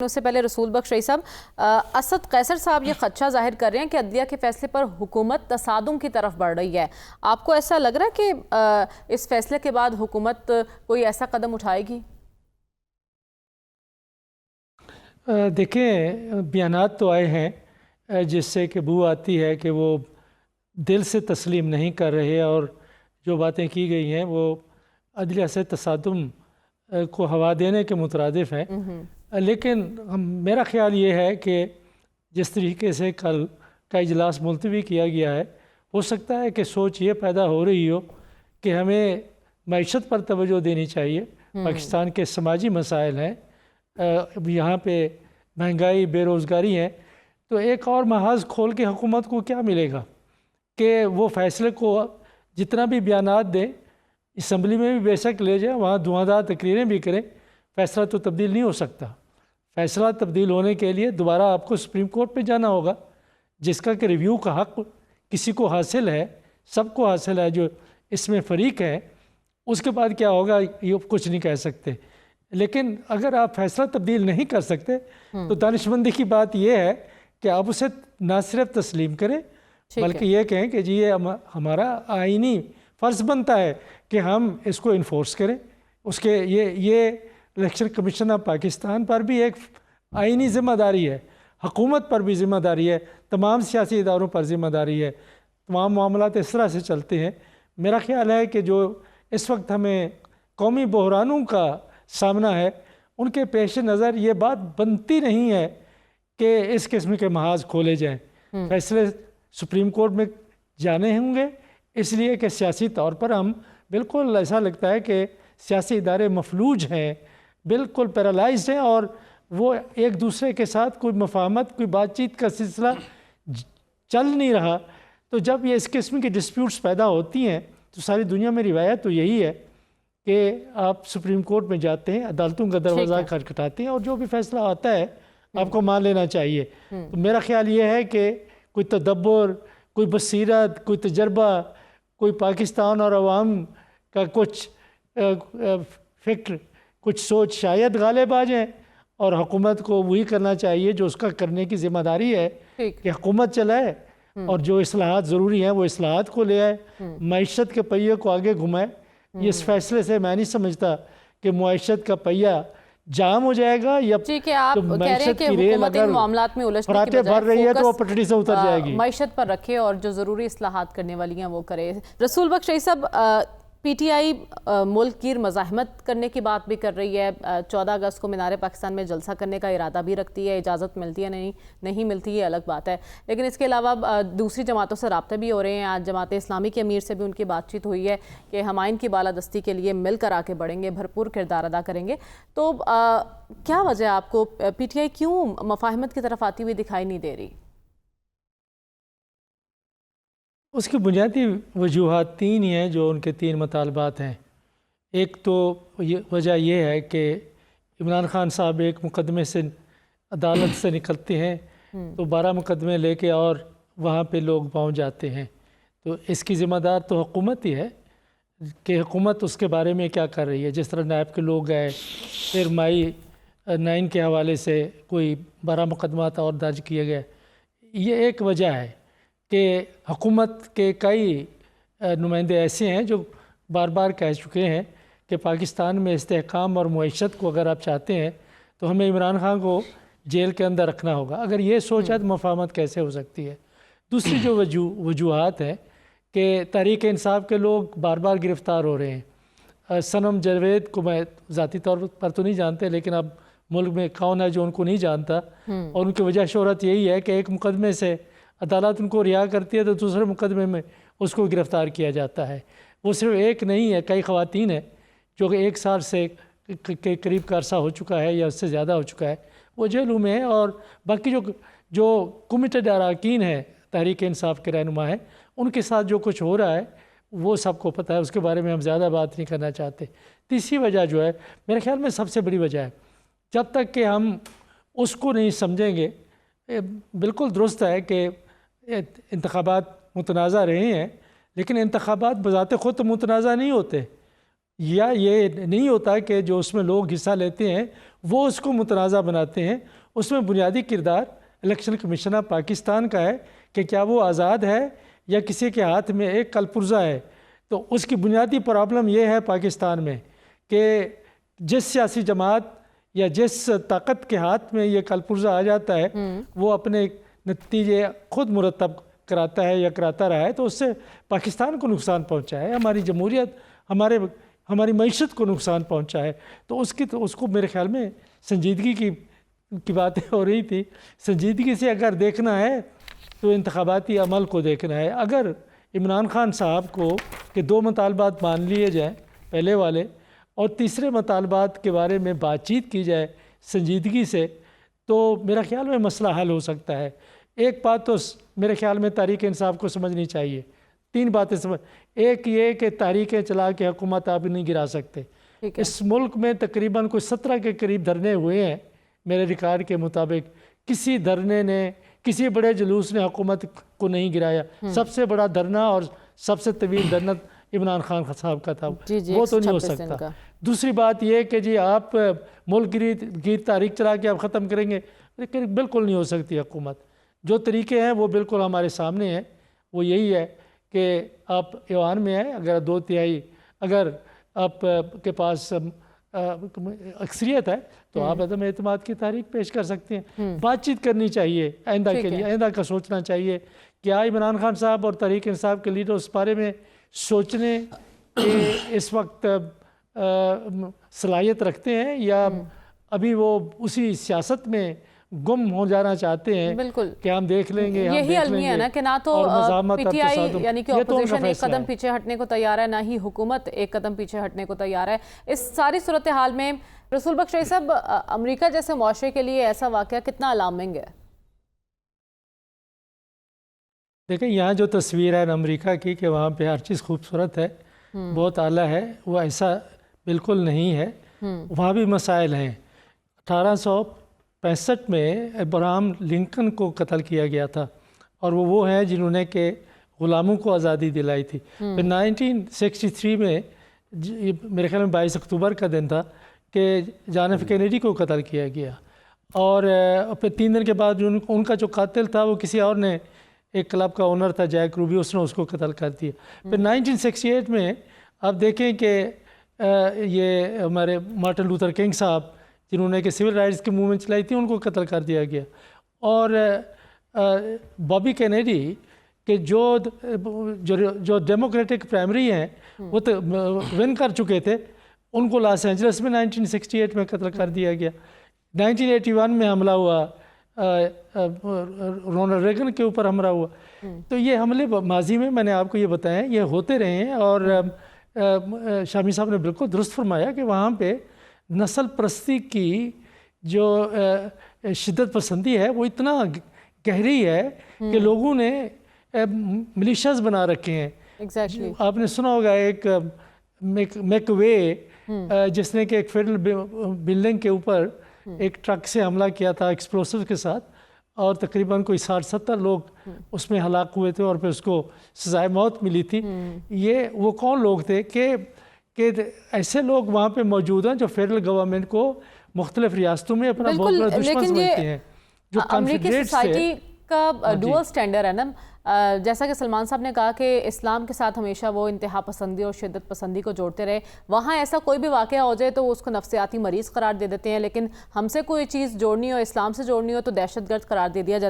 اس سے پہلے رسول بخش رئی صاحب، اسد قیصر صاحب یہ خدشہ ظاہر کر رہے ہیں کہ عدلیہ کے فیصلے پر حکومت تصادم کی طرف بڑھ رہی ہے۔ آپ کو ایسا لگ رہا ہے کہ اس فیصلے کے بعد حکومت کوئی ایسا قدم اٹھائے گی؟ دیکھیں، بیانات تو آئے ہیں جس سے کہ بو آتی ہے کہ وہ دل سے تسلیم نہیں کر رہے، اور جو باتیں کی گئی ہیں وہ عدلیہ سے تصادم کو ہوا دینے کے مترادف ہیں۔ لیکن میرا خیال یہ ہے کہ جس طریقے سے کل کا اجلاس ملتوی کیا گیا ہے، ہو سکتا ہے کہ سوچ یہ پیدا ہو رہی ہو کہ ہمیں معیشت پر توجہ دینی چاہیے۔ پاکستان کے سماجی مسائل ہیں، یہاں پہ مہنگائی، بے روزگاری ہے، تو ایک اور محاذ کھول کے حکومت کو کیا ملے گا کہ وہ فیصلے کو جتنا بھی بیانات دیں، اسمبلی میں بھی بے شک لے جائیں، وہاں دھواں تقریریں بھی کریں، فیصلہ تو تبدیل نہیں ہو سکتا۔ فیصلہ تبدیل ہونے کے لیے دوبارہ آپ کو سپریم کورٹ پہ جانا ہوگا، جس کا کہ ریویو کا حق کسی کو حاصل ہے، سب کو حاصل ہے جو اس میں فریق ہے۔ اس کے بعد کیا ہوگا یہ کچھ نہیں کہہ سکتے، لیکن اگر آپ فیصلہ تبدیل نہیں کر سکتے تو دانشمندی کی بات یہ ہے کہ آپ اسے نہ صرف تسلیم کریں بلکہ یہ کہیں کہ جی یہ ہمارا آئینی فرض بنتا ہے کہ ہم اس کو انفورس کریں۔ اس کے یہ الیکشن کمیشن آف پاکستان پر بھی ایک آئینی ذمہ داری ہے، حکومت پر بھی ذمہ داری ہے، تمام سیاسی اداروں پر ذمہ داری ہے۔ تمام معاملات اس طرح سے چلتے ہیں۔ میرا خیال ہے کہ جو اس وقت ہمیں قومی بحرانوں کا سامنا ہے، ان کے پیش نظر یہ بات بنتی نہیں ہے کہ اس قسم کے محاذ کھولے جائیں۔ فیصلے سپریم کورٹ میں جانے ہوں گے، اس لیے کہ سیاسی طور پر ہم بالکل ایسا لگتا ہے کہ سیاسی ادارے مفلوج ہیں، بالکل پیرالائزڈ ہیں، اور وہ ایک دوسرے کے ساتھ کوئی مفاہمت، کوئی بات چیت کا سلسلہ چل نہیں رہا۔ تو جب یہ اس قسم کی ڈسپیوٹس پیدا ہوتی ہیں تو ساری دنیا میں روایت تو یہی ہے کہ آپ سپریم کورٹ میں جاتے ہیں، عدالتوں کا دروازہ کھٹکھٹاتے ہیں، اور جو بھی فیصلہ آتا ہے آپ کو مان لینا چاہیے۔ تو میرا خیال یہ ہے کہ کوئی تدبر، کوئی بصیرت، کوئی تجربہ، کوئی پاکستان اور عوام کا کچھ فکر، کچھ سوچ شاید غالب آ جائیں، اور حکومت کو وہی کرنا چاہیے جو اس کا کرنے کی ذمہ داری ہے کہ حکومت چلائے، اور جو اصلاحات ضروری ہیں وہ اصلاحات کو لے آئے، معیشت کے پہیے کو آگے گھمائے۔ اس فیصلے سے میں نہیں سمجھتا کہ معیشت کا پہیہ جام ہو جائے گا، یا آپ کہہ رہے ہیں کہ حکومت ان معاملات میں الجھنے کی بھر رہی ہے تو وہ پٹڑی سے اتر جائے گی۔ معیشت پر رکھے اور جو ضروری اصلاحات کرنے والی ہیں وہ کرے۔ رسول بخش رئی صاحب، پی ٹی آئی ملک گیر مزاحمت کرنے کی بات بھی کر رہی ہے۔ 14 اگست کو مینار پاکستان میں جلسہ کرنے کا ارادہ بھی رکھتی ہے، اجازت ملتی ہے نہیں ملتی یہ الگ بات ہے، لیکن اس کے علاوہ دوسری جماعتوں سے رابطے بھی ہو رہے ہیں۔ آج جماعت اسلامی کے امیر سے بھی ان کی بات چیت ہوئی ہے کہ ہم آئین کی بالادستی کے لیے مل کر آگے بڑھیں گے، بھرپور کردار ادا کریں گے۔ تو کیا وجہ آپ کو پی ٹی آئی کیوں مفاہمت کی طرف آتی ہوئی دکھائی نہیں دے رہی؟ اس کی بنیادی وجوہات تین ہی ہیں جو ان کے تین مطالبات ہیں۔ ایک تو وجہ یہ ہے کہ عمران خان صاحب ایک مقدمے سے عدالت سے نکلتے ہیں تو 12 مقدمے لے کے اور وہاں پہ لوگ پہنچ جاتے ہیں، تو اس کی ذمہ دار تو حکومت ہی ہے کہ حکومت اس کے بارے میں کیا کر رہی ہے۔ جس طرح نیب کے لوگ گئے، پھر مائی 9 کے حوالے سے کوئی 12 مقدمات اور درج کیے گئے۔ یہ ایک وجہ ہے کہ حکومت کے کئی نمائندے ایسے ہیں جو بار بار کہہ چکے ہیں کہ پاکستان میں استحکام اور معیشت کو اگر آپ چاہتے ہیں تو ہمیں عمران خان کو جیل کے اندر رکھنا ہوگا۔ اگر یہ سوچ ہے تو مفاہمت کیسے ہو سکتی ہے؟ دوسری جو وجوہات ہیں کہ تحریک انصاف کے لوگ بار بار گرفتار ہو رہے ہیں۔ صنم جاوید کو میں ذاتی طور پر تو نہیں جانتے، لیکن اب ملک میں کون ہے جو ان کو نہیں جانتا، اور ان کی وجہ شہرت یہی ہے کہ ایک مقدمے سے عدالت ان کو رہا کرتی ہے تو دوسرے مقدمے میں اس کو گرفتار کیا جاتا ہے۔ وہ صرف ایک نہیں ہے، کئی خواتین ہیں جو کہ 1 سال سے قریب کا عرصہ ہو چکا ہے یا اس سے زیادہ ہو چکا ہے، وہ جیلوں میں ہیں، اور باقی جو کمیٹڈ اراکین ہیں، تحریک انصاف کے رہنما ہیں، ان کے ساتھ جو کچھ ہو رہا ہے وہ سب کو پتہ ہے، اس کے بارے میں ہم زیادہ بات نہیں کرنا چاہتے۔ تیسری وجہ جو ہے میرے خیال میں سب سے بڑی وجہ ہے، جب تک کہ ہم اس کو نہیں سمجھیں گے، بالکل درست ہے کہ انتخابات متنازع رہے ہیں، لیکن انتخابات بذات خود تو متنازع نہیں ہوتے، یا یہ نہیں ہوتا کہ جو اس میں لوگ حصہ لیتے ہیں وہ اس کو متنازع بناتے ہیں۔ اس میں بنیادی کردار الیکشن کمیشن آف پاکستان کا ہے کہ کیا وہ آزاد ہے یا کسی کے ہاتھ میں ایک کل پرزہ ہے۔ تو اس کی بنیادی پرابلم یہ ہے پاکستان میں کہ جس سیاسی جماعت یا جس طاقت کے ہاتھ میں یہ کل پرزہ آ جاتا ہے وہ اپنے نتیجے خود مرتب کراتا ہے یا کراتا رہا ہے، تو اس سے پاکستان کو نقصان پہنچا ہے، ہماری جمہوریت، ہماری معیشت کو نقصان پہنچا ہے۔ تو اس کو میرے خیال میں سنجیدگی کی باتیں ہو رہی تھی، سنجیدگی سے اگر دیکھنا ہے تو انتخاباتی عمل کو دیکھنا ہے۔ اگر عمران خان صاحب کو کہ 2 مطالبات مان لیے جائیں پہلے والے، اور تیسرے مطالبات کے بارے میں بات چیت کی جائے سنجیدگی سے، تو میرا خیال میں مسئلہ حل ہو سکتا ہے۔ ایک بات تو میرے خیال میں تحریک انصاف کو سمجھنی چاہیے، 3 باتیں ایک یہ کہ تحریکیں چلا کے حکومت آپ نہیں گرا سکتے۔ اس ملک میں تقریباً کوئی 17 کے قریب دھرنے ہوئے ہیں میرے ریکارڈ کے مطابق، کسی دھرنے نے، کسی بڑے جلوس نے حکومت کو نہیں گرایا۔ سب سے بڑا دھرنا اور سب سے طویل دھرنا عمران خان صاحب کا تھا، وہ تو نہیں ہو سکتا۔ دوسری بات یہ کہ جی آپ ملک گیر تحریک چلا کے آپ ختم کریں گے، بالکل نہیں ہو سکتی حکومت۔ جو طریقے ہیں وہ بالکل ہمارے سامنے ہیں، وہ یہی ہے کہ آپ ایوان میں ہیں، اگر 2/3 اگر آپ کے پاس اکثریت ہے تو آپ عدم اعتماد کی تحریک پیش کر سکتے ہیں۔ بات چیت کرنی چاہیے آئندہ کے لیے، آئندہ کا سوچنا چاہیے۔ کیا عمران خان صاحب اور تحریک انصاف کے لیڈر اس بارے میں سوچنے کہ اس وقت صلاحیت رکھتے ہیں یا ابھی وہ اسی سیاست میں گم ہو جانا چاہتے ہیں؟ بالکل کہ ہم دیکھ لیں گے، یہی المیہ ہے نا کہ نہ تو پی ٹی آئی یعنی کہ اپوزیشن ایک قدم پیچھے ہٹنے کو تیار ہے، نہ ہی حکومت ایک قدم پیچھے ہٹنے کو تیار ہے۔ اس ساری صورتحال میں رسول بخش رئی صاحب، امریکہ جیسے معاشرے کے لیے ایسا واقعہ کتنا الارمنگ ہے؟ دیکھیں یہاں جو تصویر ہے امریکہ کی کہ وہاں پہ ہر چیز خوبصورت ہے، بہت اعلیٰ ہے، وہ ایسا بالکل نہیں ہے۔ وہاں بھی مسائل ہیں۔ 1865 میں ابراہم لنکن کو قتل کیا گیا تھا، اور وہ ہیں جنہوں نے کہ غلاموں کو آزادی دلائی تھی۔ پھر 1963 میں میرے خیال میں 22 اکتوبر کا دن تھا کہ جان ایف کینیڈی کو قتل کیا گیا، اور پھر 3 دن کے بعد ان کا جو قاتل تھا وہ کسی اور نے، ایک کلب کا اونر تھا جیک روبی، اس نے اس کو قتل کر دیا۔ پھر 1968 میں آپ دیکھیں کہ یہ ہمارے مارٹن لوتھر کنگ صاحب جنہوں نے کہ سول رائٹس کی موومنٹ چلائی تھی، ان کو قتل کر دیا گیا۔ اور بابی کینیڈی کہ جو ڈیموکریٹک پرائمری ہیں وہ تو ون کر چکے تھے، ان کو لاس اینجلس میں 1968 میں قتل کر دیا گیا۔ 1981 میں حملہ ہوا، رونلڈ ریگن کے اوپر حملہ ہوا۔ تو یہ حملے ماضی میں نے آپ کو یہ بتایا یہ ہوتے رہے ہیں، اور شامی صاحب نے بالکل درست فرمایا کہ وہاں پہ نسل پرستی کی جو شدت پسندی ہے وہ اتنا گہری ہے کہ لوگوں نے ملیشیاز بنا رکھے ہیں۔ آپ نے سنا ہوگا ایک میک وے جس نے کہ ایک فیڈرل بلڈنگ کے اوپر ایک ٹرک سے حملہ کیا تھا ایکسپلوسیو کے ساتھ، اور تقریباً کوئی 60-70 لوگ اس میں ہلاک ہوئے تھے، اور پھر اس کو سزائے موت ملی تھی۔ وہ کون لوگ تھے کہ ایسے لوگ وہاں پہ موجود ہیں جو فیڈرل گورنمنٹ کو مختلف ریاستوں میں اپنا بہت بڑا دشمن سمجھتے ہیں، جو امریکی سوسائٹی کا ڈوئل سٹینڈرڈ ہے نا۔ جیسا کہ سلمان صاحب نے کہا کہ اسلام کے ساتھ ہمیشہ وہ انتہا پسندی اور شدت پسندی کو جوڑتے رہے، وہاں ایسا کوئی بھی واقعہ ہو جائے تو وہ اس کو نفسیاتی مریض قرار دے دیتے ہیں، لیکن ہم سے کوئی چیز جوڑنی ہو، اسلام سے جوڑنی ہو تو دہشت گرد قرار دے دیا جاتا ہے۔